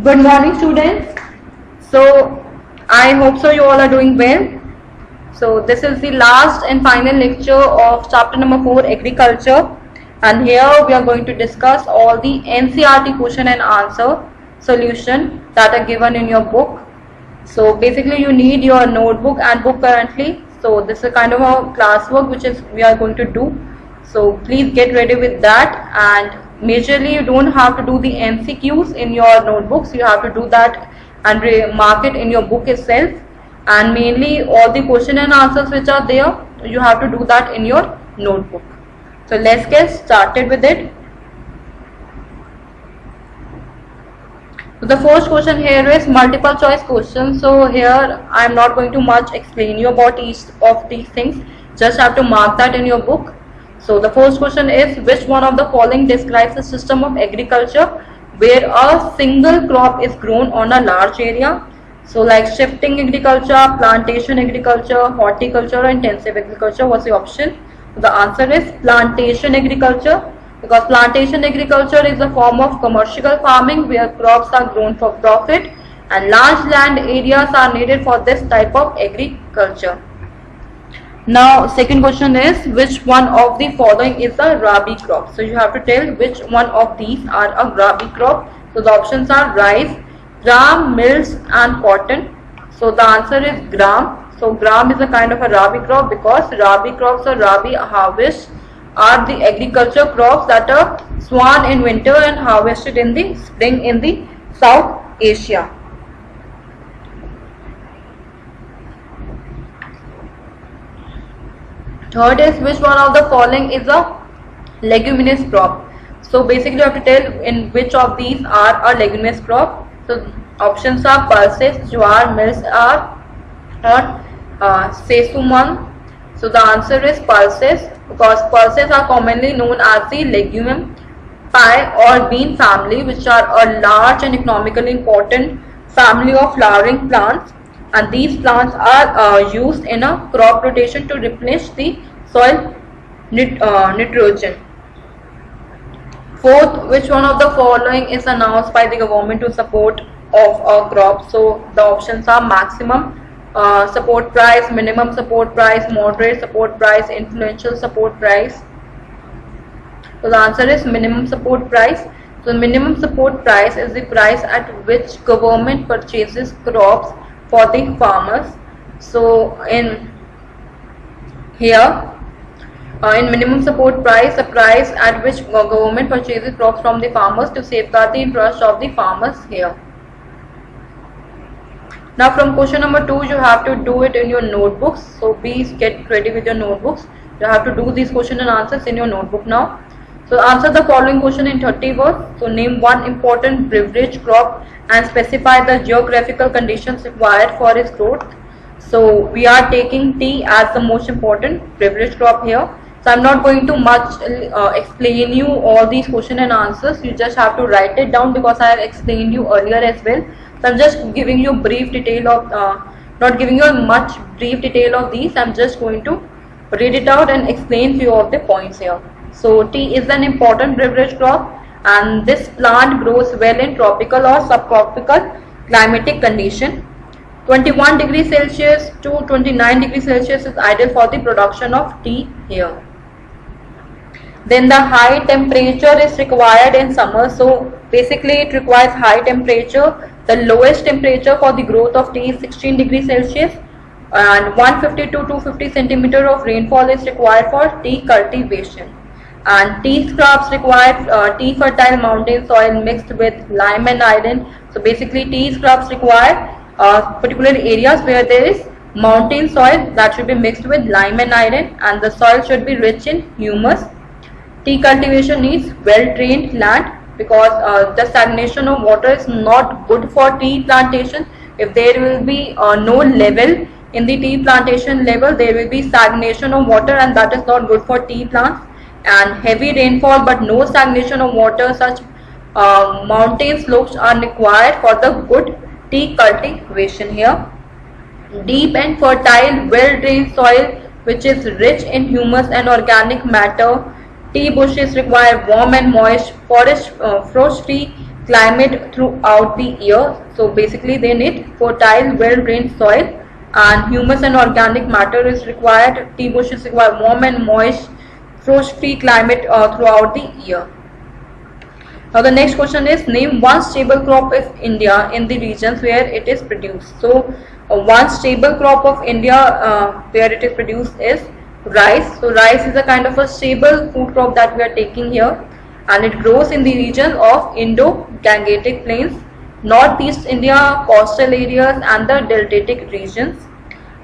Good morning, students. So, I hope so you all are doing well. So, this is the last and final lecture of chapter number 4, Agriculture. And here we are going to discuss all the NCERT question and answer solution that are given in your book. So, basically you need your notebook and book currently. So, this is a kind of a classwork which is we are going to do. So, please get ready with that, and majorly you don't have to do the MCQs in your notebooks. You have to do that and mark it in your book itself, and mainly all the question and answers which are there, you have to do that in your notebook. So let's get started with it. So the first question here is multiple choice question. So here I am not going to much explain you about each of these things, just have to mark that in your book. So the first question is, which one of the following describes a system of agriculture where a single crop is grown on a large area? So like shifting agriculture, plantation agriculture, horticulture, or intensive agriculture. What's the option? The answer is plantation agriculture, because plantation agriculture is a form of commercial farming where crops are grown for profit and large land areas are needed for this type of agriculture. Now second question is, which one of the following is a rabi crop? So you have to tell which one of these are a rabi crop. So the options are rice, gram, mills, and cotton. So the answer is gram. So gram is a kind of a rabi crop, because rabi crops or rabi harvest are the agriculture crops that are sown in winter and harvested in the spring in the South Asia. Third is, which one of the following is a leguminous crop? So basically you have to tell in which of these are a leguminous crop. So options are pulses, jowar, mills, or sesumang. So the answer is pulses, because pulses are commonly known as the legume, pie or bean family, which are a large and economically important family of flowering plants, and these plants are used in a crop rotation to replenish the soil nitrogen. Fourth, which one of the following is announced by the government to support of a crop? So the options are maximum support price, minimum support price, moderate support price, influential support price. So the answer is minimum support price. So minimum support price is the price at which government purchases crops for the farmers. So in here in minimum support price, the price at which government purchases crops from the farmers to safeguard the interest of the farmers here. Now from question number 2, you have to do it in your notebooks. So please get ready with your notebooks. You have to do these question and answers in your notebook now. So answer the following question in 30 words. So name one important beverage crop and specify the geographical conditions required for its growth. So we are taking tea as the most important beverage crop here. So I'm not going to much explain you all these question and answers. You just have to write it down, because I have explained you earlier as well. So I'm just giving you brief detail of, not giving you much brief detail of these. I'm just going to read it out and explain few of the points here. So tea is an important beverage crop, and this plant grows well in tropical or subtropical climatic condition. 21 degrees Celsius to 29 degrees Celsius is ideal for the production of tea here. Then the high temperature is required in summer. So basically it requires high temperature. The lowest temperature for the growth of tea is 16 degrees Celsius, and 150 to 250 centimeter of rainfall is required for tea cultivation. And tea scrubs require tea fertile mountain soil mixed with lime and iron. So basically tea scrubs require particular areas where there is mountain soil that should be mixed with lime and iron, and the soil should be rich in humus. Tea cultivation needs well trained land, because the stagnation of water is not good for tea plantation. If there will be no level in the tea plantation level, there will be stagnation of water, and that is not good for tea plants. And heavy rainfall but no stagnation of water, such mountain slopes are required for the good tea cultivation here. Deep and fertile, well drained soil which is rich in humus and organic matter. Tea bushes require warm and moist, frost-free climate throughout the year. So basically they need fertile, well-drained soil, and humus and organic matter is required. Tea bushes require warm and moist, frost-free climate throughout the year. Now the next question is, name one stable crop of India in the regions where it is produced. So one stable crop of India where it is produced is rice. So rice is a kind of a stable food crop that we are taking here, and it grows in the region of Indo-Gangetic plains, Northeast India, coastal areas and the deltatic regions.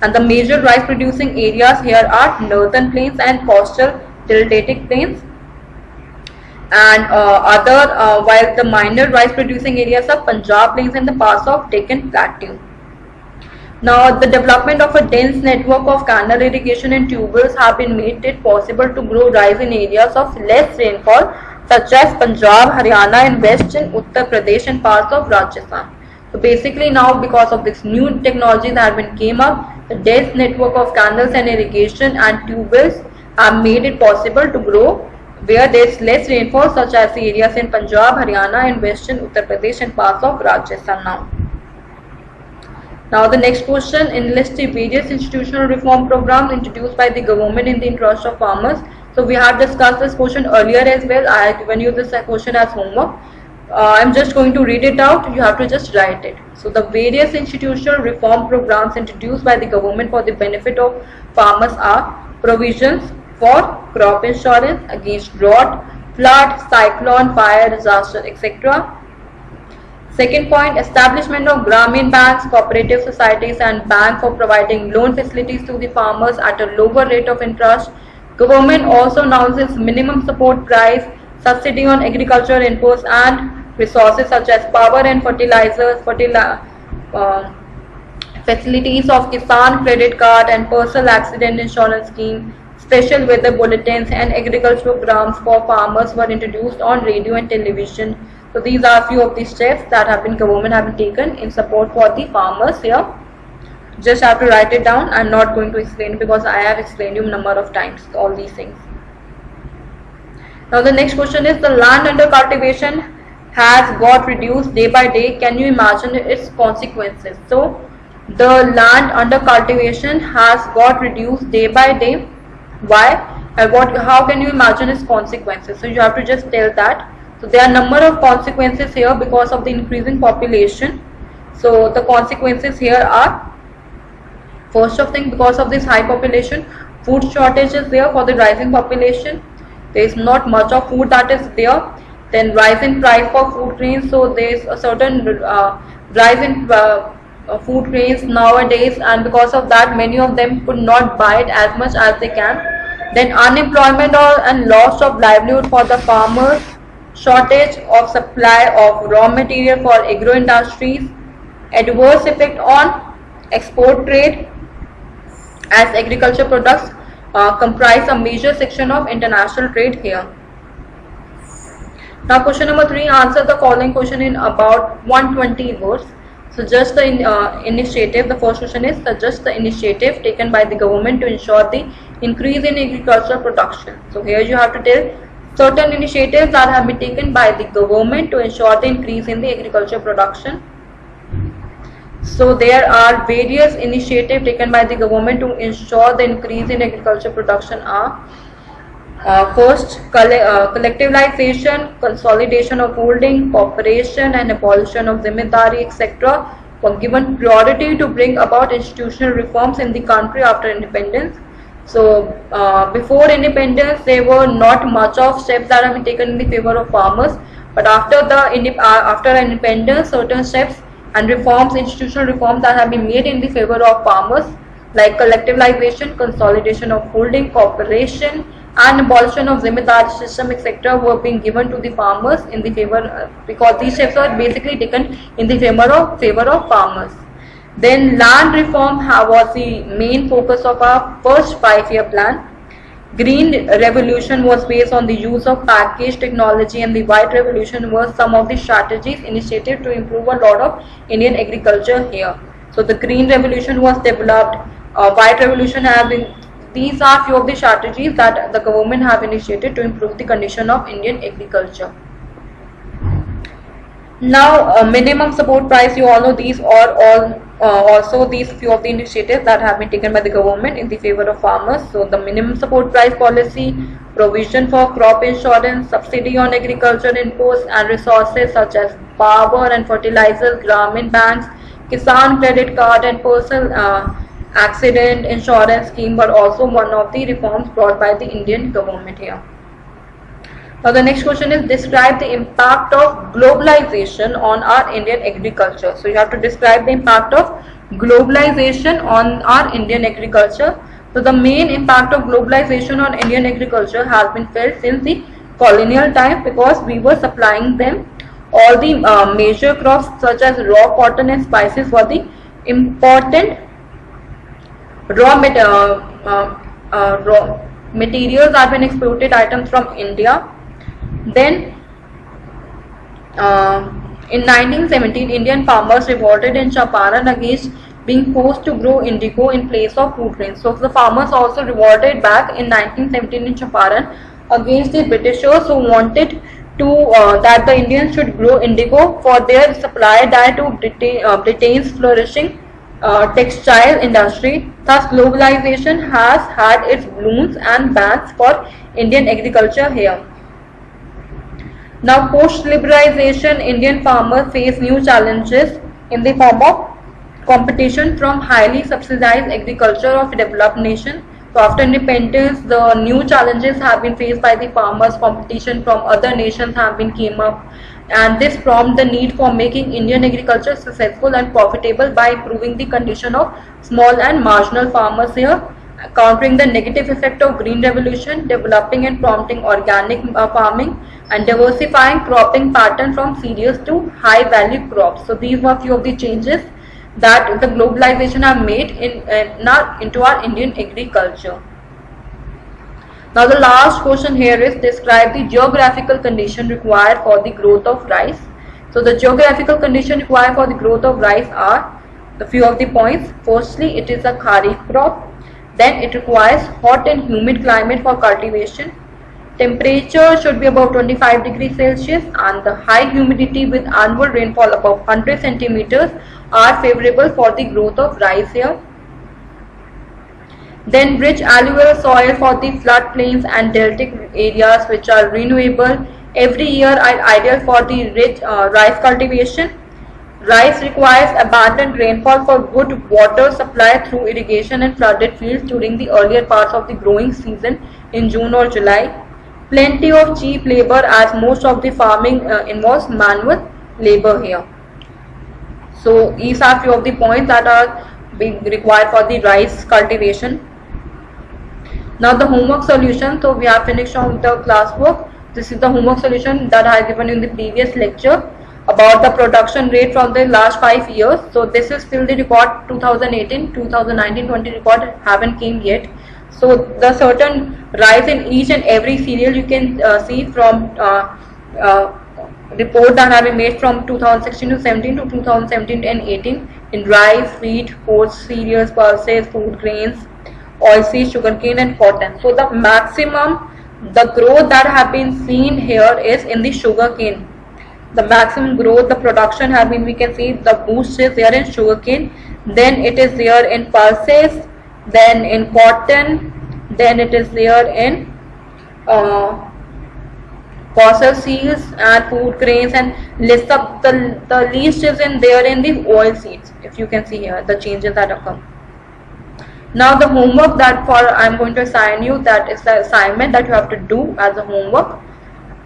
And the major rice producing areas here are northern plains and coastal deltatic plains. And while the minor rice producing areas are Punjab plains and the parts of Deccan Plateau. Now the development of a dense network of canal irrigation and tubers have been made it possible to grow rice in areas of less rainfall such as Punjab, Haryana and West and Uttar Pradesh and parts of Rajasthan. So basically now, because of this new technology that have been came up, the dense network of canals and irrigation and tubers have made it possible to grow where there is less rainfall, such as the areas in Punjab, Haryana and Western Uttar Pradesh and parts of Rajasthan now. Now the next question, enlist the various institutional reform programs introduced by the government in the interest of farmers. So we have discussed this question earlier as well. I have given you this question as homework. I'm just going to read it out. You have to just write it. So the various institutional reform programs introduced by the government for the benefit of farmers are provisions for crop insurance against drought, flood, cyclone, fire, disaster, etc. Second point, establishment of Grameen banks, cooperative societies and bank for providing loan facilities to the farmers at a lower rate of interest. Government also announces minimum support price, subsidy on agricultural inputs and resources such as power and fertilizers, facilities of Kisan credit card and personal accident insurance scheme. Special weather bulletins and agricultural programs for farmers were introduced on radio and television. So these are a few of the steps that government have been taken in support for the farmers here. Just have to write it down. I'm not going to explain it because I have explained you a number of times all these things. Now the next question is, the land under cultivation has got reduced day by day. Can you imagine its consequences? So the land under cultivation has got reduced day by day. Why? How can you imagine its consequences? So you have to just tell that. So there are a number of consequences here because of the increasing population. So the consequences here are, first of thing, because of this high population, food shortage is there for the rising population. There is not much of food that is there. Then rise in price for food grains. So there is a certain rise in food grains nowadays, and because of that many of them could not buy it as much as they can. Then unemployment and loss of livelihood for the farmers, shortage of supply of raw material for agro industries, adverse effect on export trade as agriculture products comprise a major section of international trade here. Now question number 3, answer the following question in about 120 words. So just the initiative, the first question is, suggest the initiative taken by the government to ensure the increase in agricultural production. So here you have to tell certain initiatives that have been taken by the government to ensure the increase in the agriculture production. So there are various initiatives taken by the government to ensure the increase in agriculture production are first, collectivization, consolidation of holding, cooperation and abolition of zimmedari, etc. were given priority to bring about institutional reforms in the country after independence. So before independence there were not much of steps that have been taken in the favor of farmers, but after independence certain steps and reforms, institutional reforms that have been made in the favor of farmers, like collectivization, consolidation of holding, cooperation and abolition of zimmedari system, etc. were being given to the farmers in the favor, because these steps are basically taken in the favor of farmers. Then land reform was the main focus of our first 5-year plan. Green revolution was based on the use of package technology, and the white revolution was some of the strategies initiated to improve a lot of Indian agriculture here. So the green revolution was developed, white revolution have been, these are few of the strategies that the government have initiated to improve the condition of Indian agriculture. Now, minimum support price, you all know these are all also these few of the initiatives that have been taken by the government in the favor of farmers. So the minimum support price policy, provision for crop insurance, subsidy on agriculture inputs and resources such as power and fertilizers, Gramin banks, Kisan credit card and personal accident insurance scheme were also one of the reforms brought by the Indian government here. Now the next question is, describe the impact of globalization on our Indian agriculture. So you have to describe the impact of globalization on our Indian agriculture. So the main impact of globalization on Indian agriculture has been felt since the colonial time, because we were supplying them all the major crops such as raw cotton and spices were the important raw materials that been exported items from India. Then in 1917, Indian farmers revolted in Champaran against being forced to grow indigo in place of food grains. So the farmers also revolted back in 1917 in Champaran against the Britishers who wanted to that the Indians should grow indigo for their supply diet to Britain's flourishing textile industry. Thus, globalization has had its blooms and bans for Indian agriculture here. Now, post-liberalization, Indian farmers face new challenges in the form of competition from highly subsidized agriculture of developed nations. So, after independence, the new challenges have been faced by the farmers. Competition from other nations have been came up, and this prompted the need for making Indian agriculture successful and profitable by improving the condition of small and marginal farmers here, countering the negative effect of green revolution, developing and promoting organic farming, and diversifying cropping pattern from cereals to high value crops. So these were few of the changes that the globalization have made into our Indian agriculture. Now the last question here is, describe the geographical condition required for the growth of rice. So the geographical condition required for the growth of rice are the few of the points. Firstly, it is a kharif crop. Then it requires hot and humid climate for cultivation. Temperature should be above 25 degrees Celsius, and the high humidity with annual rainfall above 100 centimeters are favorable for the growth of rice here. Then rich alluvial soil for the floodplains and deltic areas which are renewable every year are ideal for the rich rice cultivation. Rice requires abundant rainfall for good water supply through irrigation and flooded fields during the earlier parts of the growing season in June or July. Plenty of cheap labor, as most of the farming involves manual labor here. So these are few of the points that are being required for the rice cultivation. Now the homework solution. So we have finished on the classwork. This is the homework solution that I have given you in the previous lecture about the production rate from the last 5 years. So this is still the record 2018, 2019, 20 record haven't came yet. So the certain rise in each and every cereal you can see from report that have been made from 2016 to 17 to 2017 and 18 in rice, wheat, oats, cereals, pulses, food grains, oilseed, sugarcane and cotton. So the maximum, the growth that have been seen here is in the sugarcane. The maximum growth, the production have been, we can see the boost is there in sugarcane, then it is there in pulses, then in cotton, then it is there in fossil seeds and food grains, and list up the least is in there in the oil seeds. If you can see here the changes that have come. Now the homework that I am going to assign you, that is the assignment that you have to do as a homework.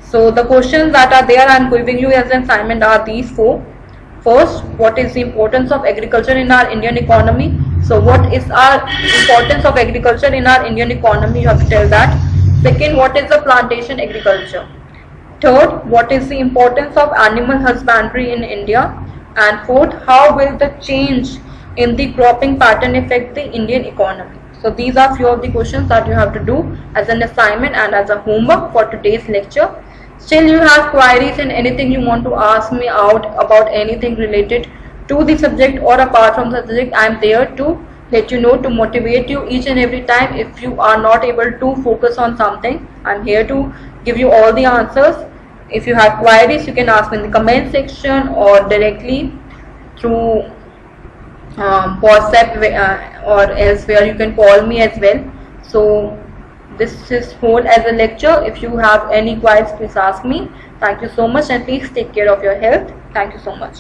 So the questions that are there I am giving you as an assignment are these four. First, what is the importance of agriculture in our Indian economy? So what is our importance of agriculture in our Indian economy? You have to tell that. Second, what is the plantation agriculture? Third, what is the importance of animal husbandry in India? And fourth, how will the change in the cropping pattern affect the Indian economy? So these are few of the questions that you have to do as an assignment and as a homework for today's lecture. Still you have queries and anything you want to ask me out about anything related to the subject or apart from the subject, I am there to let you know, to motivate you each and every time. If you are not able to focus on something, I am here to give you all the answers. If you have queries, you can ask me in the comment section or directly through WhatsApp, or elsewhere you can call me as well. So this is whole as a lecture. If you have any queries, please ask me. Thank you so much, and please take care of your health. Thank you so much.